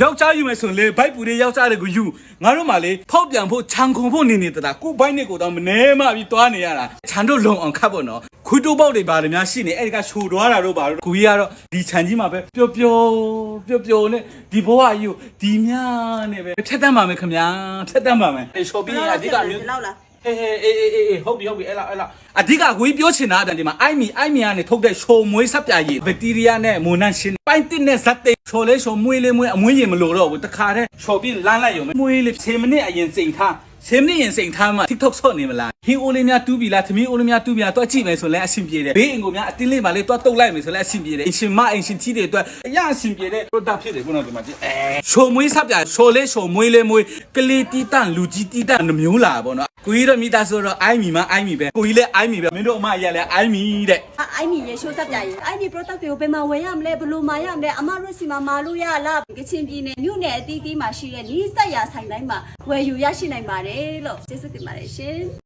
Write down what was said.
ယောက်ျားယူမယ်ဆိုရင်လေဘိုက်ပူလေးယောက်ျားတွေကိုယူငါတို့မှလေဖောက်ပြန်ဖို့ခြံခုံဖို့နေနေတာကိုဘိုက်နဲ့ကိုတော့မနေမှပြီးတွားနေရတာခြံတို့လုံအောင်ခတ်ဖို့နော်ခွေးတိုးပေါက်တွေပါတယ်များရှိနေအဲ့ဒီကချိုသွားတာတို့ပါကိုကြီးကတော့ဒီခြံကြီးမှာပဲပျော်ပျော်နဲ့ဒီဘဝကြီးကိုဒီများနဲ့ပဲဖြတ်တန်းပါမယ်ခင်ဗျာဖြတ်တန်းပါမယ်အေးချော်ပြီးရင်အဓိကမျိုး လောက်လား အေးဟုတ်ပြီအဲ့လောက်အဓိကကိုကြီးပြောချင်တာအတန်ဒီမှာအိုက်မီကနေထုတ်တဲ့ချိုမွေးဆက်ပြရည်ဘက်တီးရီးယားနဲ့မိုနန်ရှင်းပိုင်တစ်နဲ့ဇက်တိတ်ချိုလေးချိုမွေးလေးမွေးအမွေးရင်မလို့တော့ဘူးတခါတည်းချိုပြီးလမ်းလိုက်ရုံပဲမွေးလေး10မိနစ်အရင်စိန်ထား10မိနစ်ရင်စိန်ထားမှ TikTok ဆော့နေမလားဟင်းအိုလေးများတူးပြီလားသမီးအိုလေးများတူးပြီလားတော့ကြည့်မယ်ဆိုလဲအဆင်ပြေတယ်ဘေးအင်ကိုများအတင်းလေးပါလေတော့တုတ်လိုက်မယ်ဆိုလဲအဆင်ပြေတယ်အင်ရှင်အင်ရှင်ကြီးတွေအတွက်အရင်အဆင်ပြေတဲ့ product ဖြစ်တယ်ခုနကဒီမှာကြည့်ချိုမွေးဆက်ပြချိုလေးချိုမွေးလေးမွေးကလေးတီးတန့်လူကြီးတီးတန့်နှမျိုးလာပေါ့နော်ကိုကြီးတော့မိသားစုတော့အိုင်းမီပဲကိုကြီးလည်းအိုင်းမီပဲမင်းတို့အမအရက်လည်းအိုင်းမီတဲ့ အိုင်မီရေရှိုးဆက်ပြရင်အိုင်မီ product တွေကိုဘယ်မှာဝယ်ရမလဲဘယ်လိုမှာရမလဲအမတို့စီမှာမာလို့ရလားကချင်ပြည်နယ်မြို့နယ်အသီးသီးမှာရှိတဲ့နီးစက်ရဆိုင်တိုင်းမှာဝယ်ယူရရှိနိုင်ပါတယ်လို့ကျေးဇူးတင်ပါတယ်ရှင်